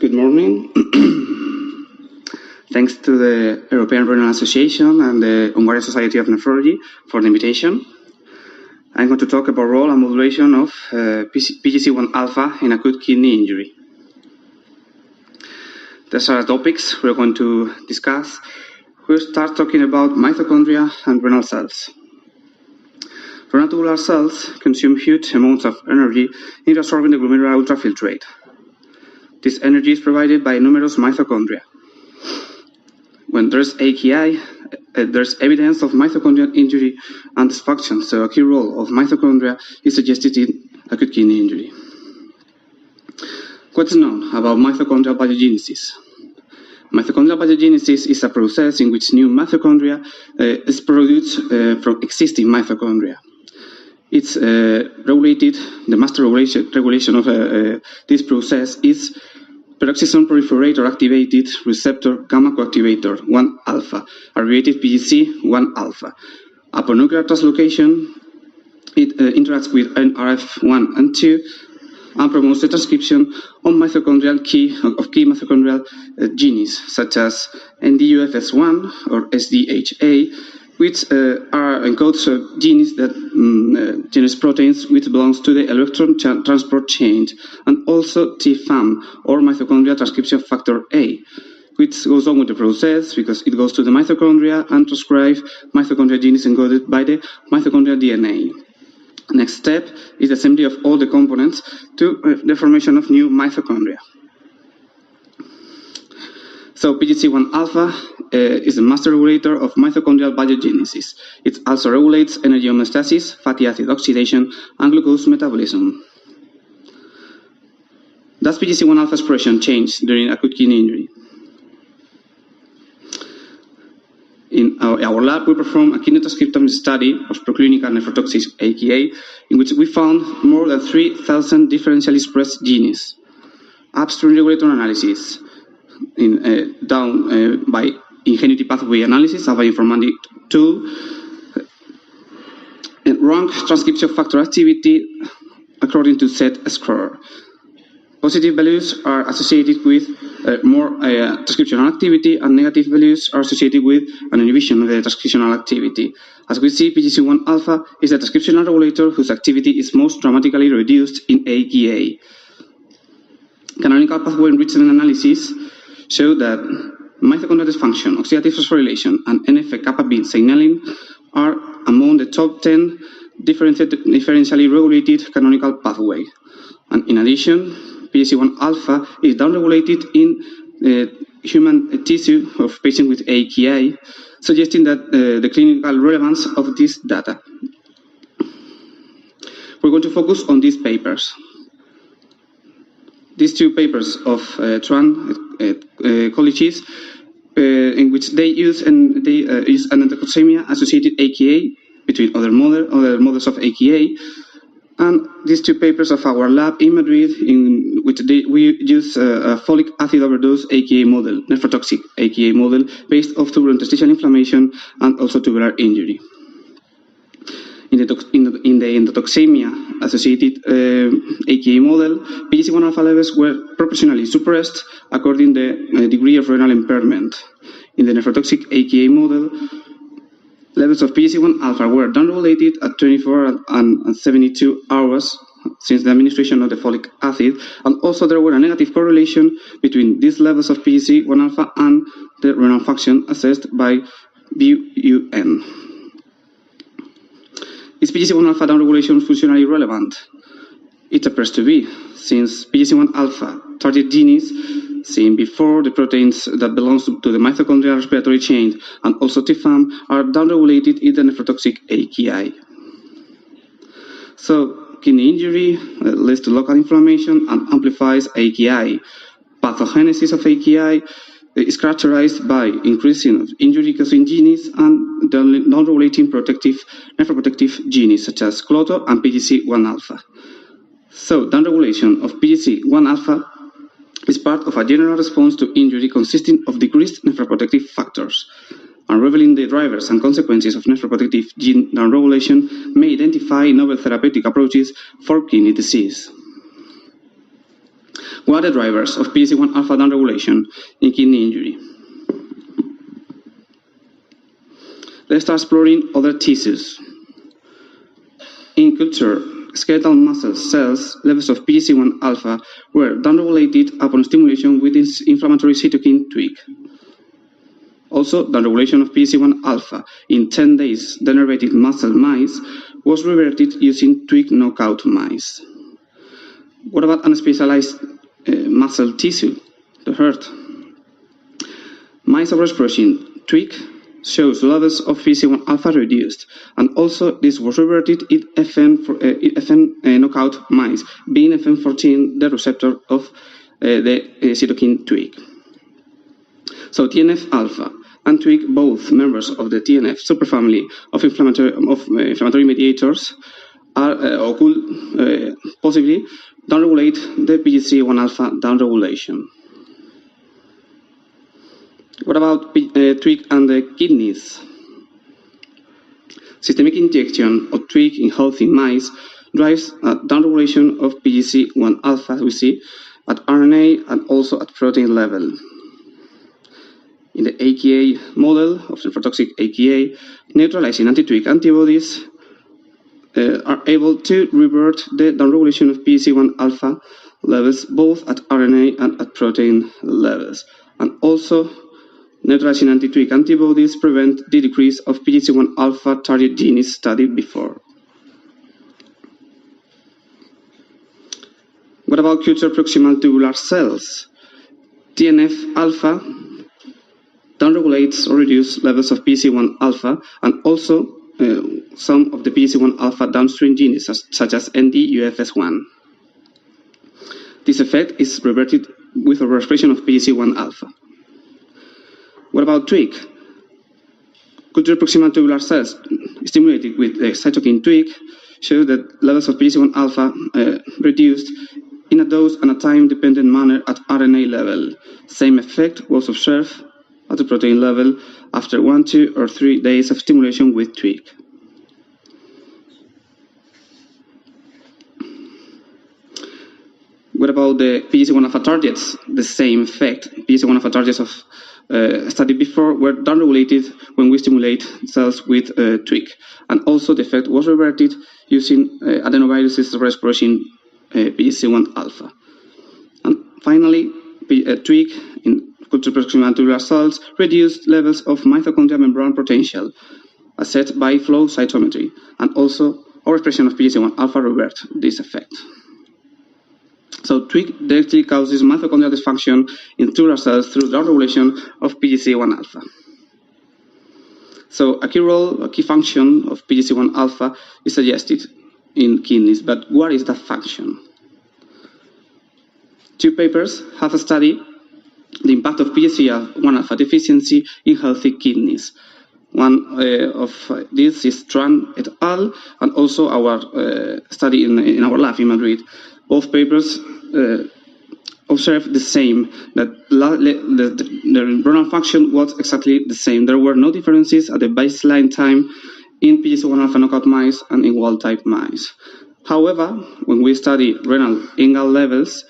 Good morning. Thanks to the European Renal Association and the Hungarian Society of Nephrology for the invitation. I'm going to talk about role and modulation of PGC1alpha in acute kidney injury. These are topics we're going to discuss. We'll start talking about mitochondria and renal cells. Renal tubular cells consume huge amounts of energy in absorbing the glomerular ultrafiltrate. This energy is provided by numerous mitochondria. When there's AKI, there's evidence of mitochondrial injury and dysfunction, so a key role of mitochondria is suggested in acute kidney injury. What's known about mitochondrial biogenesis? Mitochondrial biogenesis is a process in which new mitochondria is produced from existing mitochondria. It's regulated, the master regulation of this process is peroxisome proliferator activated receptor gamma coactivator 1-alpha, abbreviated PGC1alpha. Upon nuclear translocation, it interacts with NRF1 and 2 and promotes the transcription of key mitochondrial genes such as NDUFS1 or SDHA, which encodes genes that generates proteins which belongs to the electron transport chain, and also TFAM or mitochondrial transcription factor A, which goes on with the process because it goes to the mitochondria and transcribes mitochondrial genes encoded by the mitochondrial DNA. Next step is the assembly of all the components to the formation of new mitochondria. So PGC1alpha is the master regulator of mitochondrial biogenesis. It also regulates energy homeostasis, fatty acid oxidation, and glucose metabolism. Does PGC1alpha expression change during acute kidney injury? In our lab, we performed a kidney transcriptome study of preclinical nephrotoxic AKI, in which we found more than 3,000 differentially expressed genes. Upstream regulator analysis, down by Ingenuity pathway analysis of an informatic tool, and rank transcription factor activity according to Z-score. Positive values are associated with more transcriptional activity, and negative values are associated with an inhibition of the transcriptional activity. As we see, PGC1alpha is a transcriptional regulator whose activity is most dramatically reduced in AKI. Canonical pathway enrichment analysis show that mitochondrial dysfunction, oxidative phosphorylation, and NF-kappa B signaling are among the top 10 differentially regulated canonical pathway. And in addition, PGC1alpha is downregulated in human tissue of patients with AKI, suggesting that the clinical relevance of this data. We're going to focus on these papers. These two papers of colleagues in which they use an endotoxemia associated AKI between other models of AKI, and these two papers of our lab in Madrid in which we use a folic acid overdose AKI model, nephrotoxic AKI model based off tubular interstitial inflammation and also tubular injury. In the endotoxemia associated AKI model, PGC1alpha levels were proportionally suppressed according to the degree of renal impairment. In the nephrotoxic AKI model, levels of PGC1alpha were downregulated at 24 and 72 hours since the administration of the folic acid, and also there were a negative correlation between these levels of PGC1alpha and the renal function assessed by BUN. Is PGC1alpha downregulation functionally relevant? It appears to be, since PGC1alpha target genes seen before the proteins that belongs to the mitochondrial respiratory chain and also TFAM are downregulated in the nephrotoxic AKI. So, kidney injury leads to local inflammation and amplifies AKI. Pathogenesis of AKI is characterized by increasing of injury-causing genes and non-regulating nephroprotective genes such as cloto and PGC1alpha. So, downregulation of PGC1alpha is part of a general response to injury consisting of decreased nephroprotective factors. Unraveling the drivers and consequences of nephroprotective gene downregulation may identify novel therapeutic approaches for kidney disease. What are the drivers of PGC1-alpha downregulation in kidney injury? Let's start exploring other tissues. In culture, skeletal muscle cells, levels of PGC1-alpha were downregulated upon stimulation with this inflammatory cytokine TWIG. Also, downregulation of PGC1-alpha in 10 days denervated muscle mice was reverted using TWIG knockout mice. What about unspecialized muscle tissue, the heart? Mice overexpressing TWIG shows levels of PGC1-alpha reduced, and also this was reverted in FN knockout mice, being FN14 the receptor of the cytokine TWIG. So TNF-alpha and TWIG, both members of the TNF superfamily of inflammatory mediators, are or could possibly downregulate the PGC1-alpha downregulation. What about TWIG and the kidneys? Systemic injection of TWIG in healthy mice drives a downregulation of PGC1-alpha, as we see, at RNA and also at protein level. In the AKI model of nephrotoxic AKI, neutralizing anti-TWIG antibodies are able to revert the downregulation of PGC1-alpha levels both at RNA and at protein levels. And also, neutralizing anti-TWIG antibodies prevent the decrease of PGC1-alpha target genes studied before. What about culture proximal tubular cells? TNF-alpha downregulates or reduces levels of PGC1-alpha and also some of the PGC1-alpha downstream genes such as ND-UFS1. This effect is reverted with overexpression of PGC1-alpha. What about TWIG? Culture proximal tubular cells stimulated with the cytokine TWIG show that levels of PGC1-alpha reduced in a dose and a time-dependent manner at RNA level. Same effect was observed at the protein level after 1, 2, or 3 days of stimulation with TWIG. What about the PGC1-alpha targets? The same effect. PGC1-alpha targets of studied before were downregulated when we stimulate cells with TWIG. And also the effect was reverted using adenoviruses expressing PGC1-alpha. And finally, TWIG in culture proximal tubular cells reduced levels of mitochondrial membrane potential assessed by flow cytometry, and also overexpression of PGC1-alpha revert this effect. So TWIG directly causes mitochondrial dysfunction in tubular cells through downregulation of PGC1-alpha. So a key function of PGC1-alpha is suggested in kidneys, but what is that function? 2 papers have studied the impact of PGC1-alpha deficiency in healthy kidneys. One of this is Tran et al., and also our study in our lab in Madrid. Both papers observed the same, that the renal function was exactly the same. There were no differences at the baseline time in PGC1-alpha knockout mice and in wild-type mice. However, when we study renal ENGAL levels,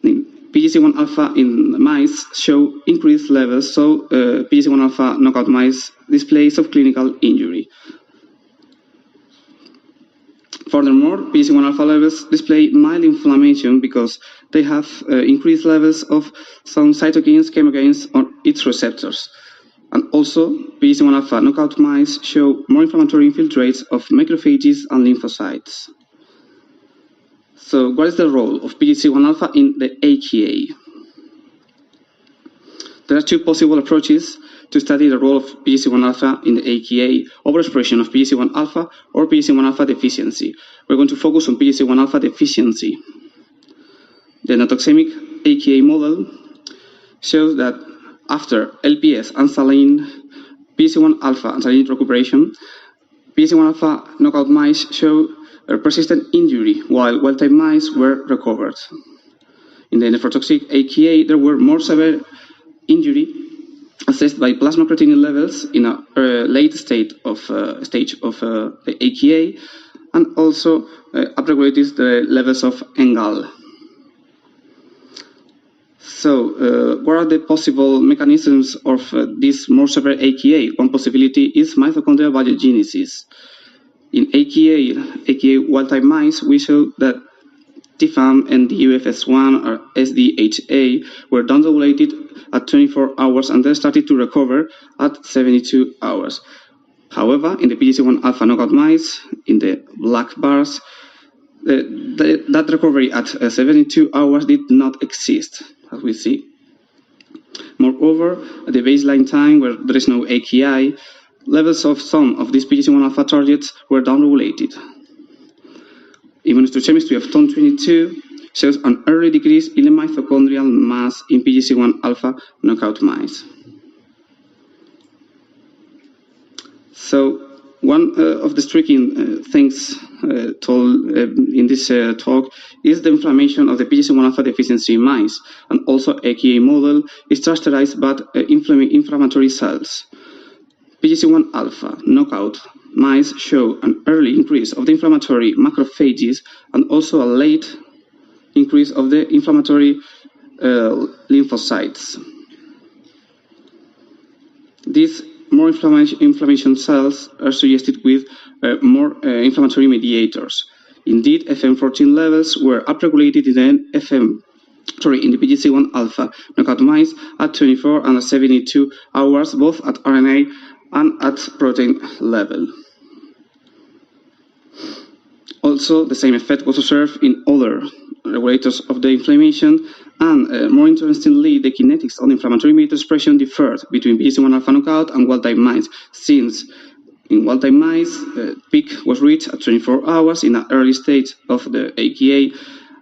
PGC1-alpha in mice show increased levels, so PGC1-alpha knockout mice display subclinical injury. Furthermore, PGC1-alpha levels display mild inflammation because they have increased levels of some cytokines, chemokines on its receptors. And also, PGC1-alpha knockout mice show more inflammatory infiltrates of macrophages and lymphocytes. So, what is the role of PGC1-alpha in the AKI? There are 2 possible approaches to study the role of PGC1-alpha in the AKI: overexpression of PGC1-alpha or PGC1-alpha deficiency. We're going to focus on PGC1-alpha deficiency. The natoxemic AKI model shows that after LPS and saline, PGC1-alpha and saline recuperation, PGC1-alpha knockout mice show a persistent injury, while wild-type mice were recovered. In the nephrotoxic AKI, there were more severe injury assessed by plasma creatinine levels in a late stage of the AKI, and also upregulated the levels of ENGAL. So, what are the possible mechanisms of this more severe AKI? One possibility is mitochondrial biogenesis. In AKI wild-type mice, we show that TFAM and the UFS1 or SDHA were downregulated at 24 hours and then started to recover at 72 hours. However, in the PGC1-alpha knockout mice, in the black bars, that recovery at 72 hours did not exist, as we see. Moreover, at the baseline time where there is no AKI, levels of some of these PGC1-alpha targets were downregulated. Immunohistochemistry of TON22 shows an early decrease in the mitochondrial mass in PGC1-alpha knockout mice. So, one of the striking things told in this talk is the inflammation of the PGC1-alpha deficiency mice, and also AKI model is characterized by inflammatory cells. PGC1-alpha knockout mice show an early increase of the inflammatory macrophages and also a late increase of the inflammatory lymphocytes. These more inflammation cells are suggested with more inflammatory mediators. Indeed, FM14 levels were upregulated in the PGC1-alpha knockout mice at 24 and 72 hours, both at RNA and at protein level. Also, the same effect was observed in other regulators of the inflammation, and more interestingly, the kinetics of inflammatory mediator expression differed between PGC1-alpha knockout and wild-type mice, since in wild-type mice, peak was reached at 24 hours in an early stage of the AKI,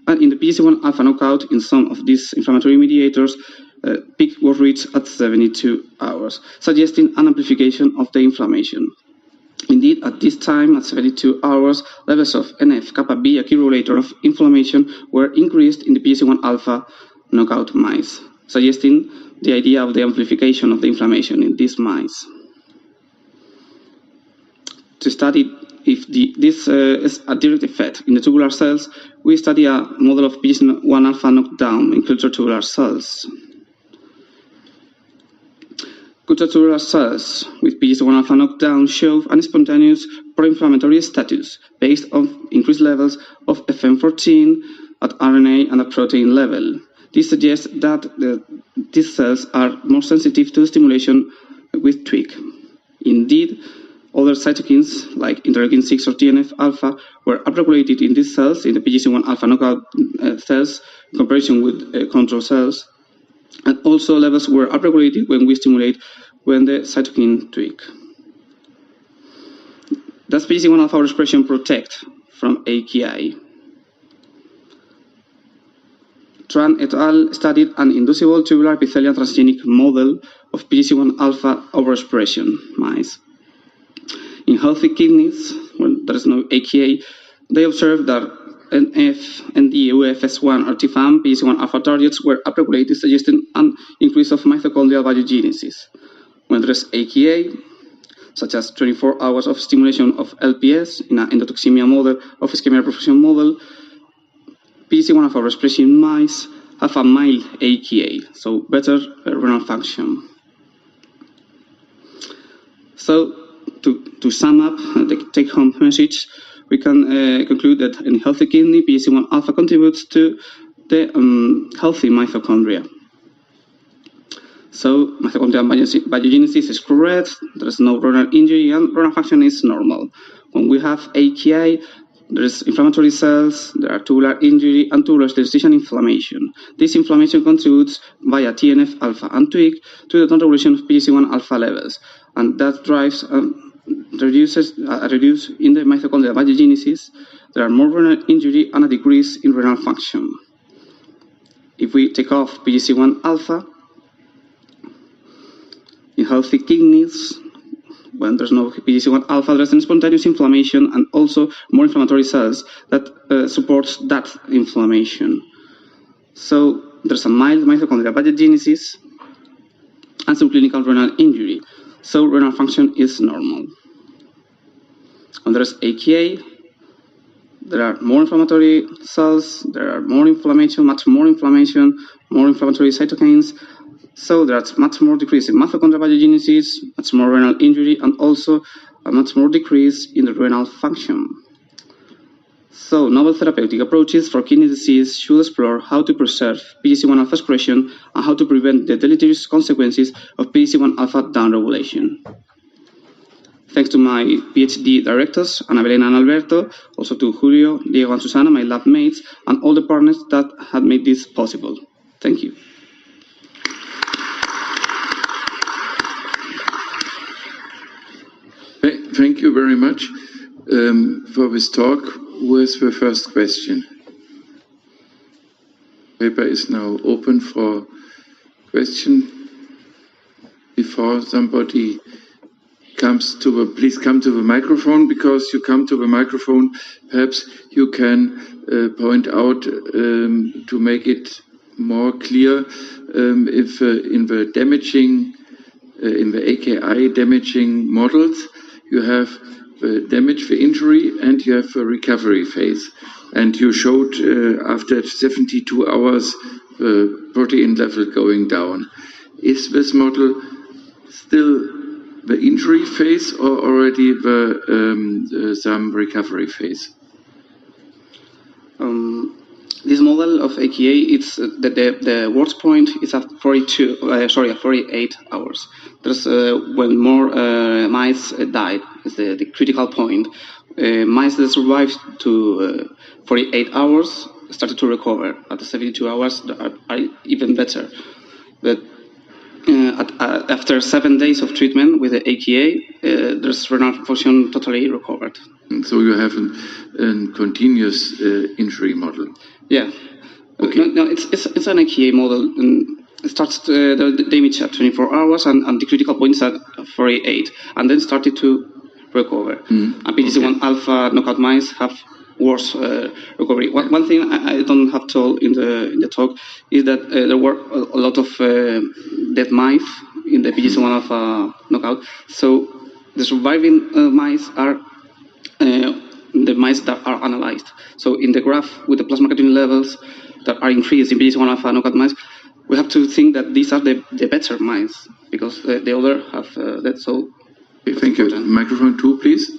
and in the PGC1-alpha knockout, in some of these inflammatory mediators, peak was reached at 72 hours, suggesting an amplification of the inflammation. Indeed, at this time, at 72 hours, levels of NF-kappa B, a key regulator of inflammation, were increased in the PGC1-alpha knockout mice, suggesting the idea of the amplification of the inflammation in these mice. To study if this is a direct effect in the tubular cells, we study a model of PGC1-alpha knockdown in cultured tubular cells. Cultured tubular cells with PGC1-alpha knockdown show a spontaneous pro-inflammatory status based on increased levels of FM14 at RNA and at protein level. This suggests that these cells are more sensitive to stimulation with TWIC. Indeed, other cytokines like interleukin-6 or TNF-alpha were upregulated in these cells, in the PGC1-alpha knockout cells, in comparison with control cells. And also levels were upregulated when we stimulate when the cytokine TWIC. Does PGC1-alpha expression protect from AKI? Tran et al. Studied an inducible tubular epithelial transgenic model of PGC1-alpha overexpression mice. In healthy kidneys, when there is no AKI, they observed that NF and the UFS1 or TFAM PGC1-alpha targets were upregulated, suggesting an increase of mitochondrial biogenesis. When there is AKI, such as 24 hours of stimulation of LPS in an endotoxemia model of ischemia perfusion model, PGC1-alpha expressing mice have a mild AKI, so better renal function. So, to sum up the take-home message, we can conclude that in healthy kidney, PGC1-alpha contributes to the healthy mitochondria. So, mitochondrial biogenesis is correct, there is no renal injury, and renal function is normal. When we have AKI, there is inflammatory cells, there are tubular injury, and tubular sterilization inflammation. This inflammation contributes via TNF-alpha and TWIC to the downregulation of PGC1-alpha levels, and that drives reduce in the mitochondrial biogenesis. There are more renal injury and a decrease in renal function. If we take off PGC1-alpha, in healthy kidneys, when there's no PGC1-alpha, there's an spontaneous inflammation and also more inflammatory cells that supports that inflammation. So there's a mild mitochondrial biogenesis and subclinical renal injury. So renal function is normal. When there's AKI, there are more inflammatory cells, there are more inflammation, much more inflammation, more inflammatory cytokines. So there's much more decrease in mitochondrial pathogenesis, much more renal injury, and also a much more decrease in the renal function. So novel therapeutic approaches for kidney disease should explore how to preserve PGC1 alpha expression and how to prevent the deleterious consequences of PGC1 alpha downregulation. Thanks to my PhD directors, Ana Belén and Alberto, also to Julio, Diego and Susana, my lab mates, and all the partners that have made this possible. Thank you. Thank you very much for this talk. Who is the first question? Paper is now open for question. Before somebody comes to the, please come to the microphone. Because you come to the microphone, perhaps you can point out to make it more clear if in the damaging, in the AKI damaging models, you have the damage, the injury, and you have the recovery phase. And you showed after 72 hours the protein level going down. Is this model still the injury phase or already the some recovery phase? This model of AKI, it's the worst point is at 48 hours. There's when more mice died is the critical point. Mice that survived to 48 hours started to recover. At the 72 hours are even better. But after 7 days of treatment with the AKI, there's renal function totally recovered. So you have a continuous injury model. Yeah. Okay. No, it's an AKI model. It starts the damage at 24 hours and the critical point is at 48, and then started to recover. And PGC1 alpha knockout mice have worse recovery. One thing I don't have told in the talk is that there were a lot of dead mice in the PGC1 alpha knockout. So the surviving mice are the mice that are analyzed. So in the graph with the plasma creatinine levels that are increased in PGC1 alpha knockout mice, we have to think that these are the better mice because the other have that. So thank you. Microphone 2, please.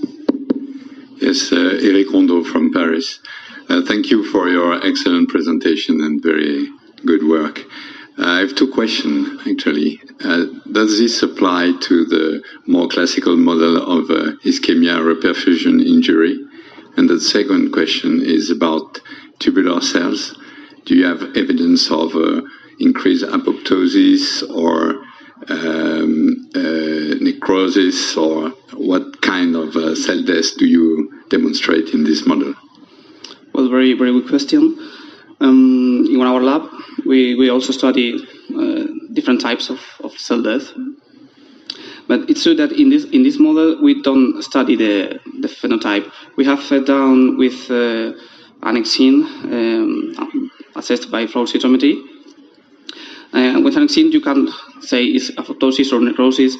Yes, Eric Rondeau from Paris. Thank you for your excellent presentation and very good work. I have two questions, actually. Does this apply to the more classical model of ischemia reperfusion injury? And the second question is about tubular cells. Do you have evidence of increased apoptosis or necrosis, or what kind of cell death do you demonstrate in this model? Well, very, very good question. In our lab, we also study different types of cell death. But it's true that in this model, we don't study the phenotype. We have done with annexin assessed by flow cytometry. With annexin, you can say it's apoptosis or necrosis.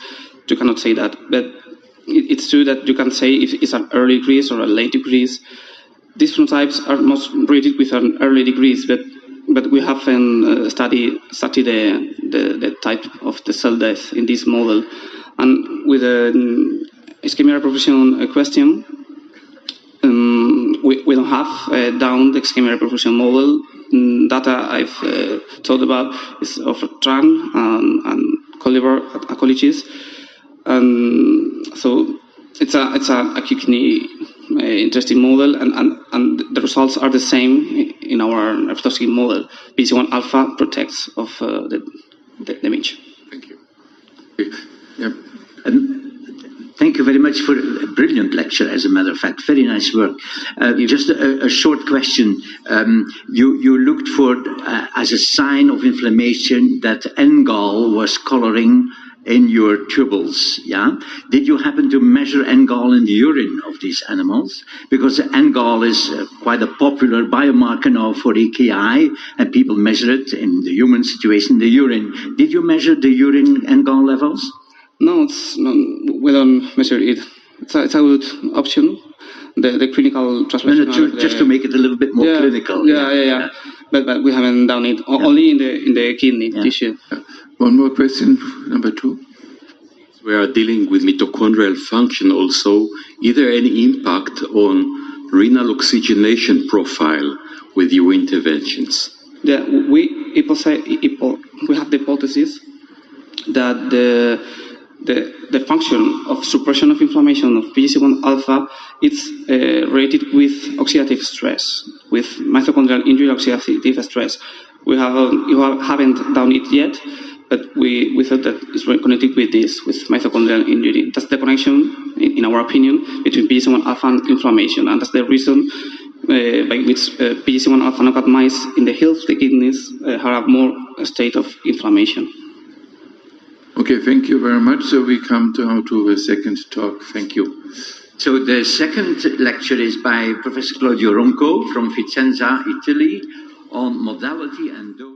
You cannot say that. But it's true that you can say if it's an early decrease or a late decrease. These phenotypes are most related with an early decrease, but we haven't studied the type of the cell death in this model. And with the ischemia reperfusion question, we don't have down the ischemia reperfusion model. Data I've told about is of Tran and Colliver at colleges, and so it's a kidney interesting model, and the results are the same in our nephrotoxic model. PGC1 alpha protects of the damage. Thank you. Yeah. Thank you very much for a brilliant lecture, as a matter of fact. Very nice work. Just a short question. You looked for, as a sign of inflammation, that NGAL was coloring in your tubules, yeah? Did you happen to measure NGAL in the urine of these animals? Because NGAL is quite a popular biomarker now for AKI, and people measure it in the human situation, the urine. Did you measure the urine NGAL levels? No, we don't measure it it's a good option. The clinical translation. Just to make it a little bit more clinical. Yeah. But we haven't done it only in the kidney tissue. One more question, number 2. We are dealing with mitochondrial function also. Is there any impact on renal oxygenation profile with your interventions? Yeah, we have the hypothesis that the function of suppression of inflammation of PGC1alpha is related with oxidative stress, with mitochondrial injury oxidative stress. We haven't done it yet, but we thought that it's connected with this, with mitochondrial injury. That's the connection, in our opinion, between PGC1alpha and inflammation, and that's the reason by which PGC1alpha knockout mice in the healthy kidneys have more state of inflammation. Okay, thank you very much. So we come now to the second talk. Thank you. So the second lecture is by Professor Claudio Ronco from Vicenza, Italy, on modality and dose.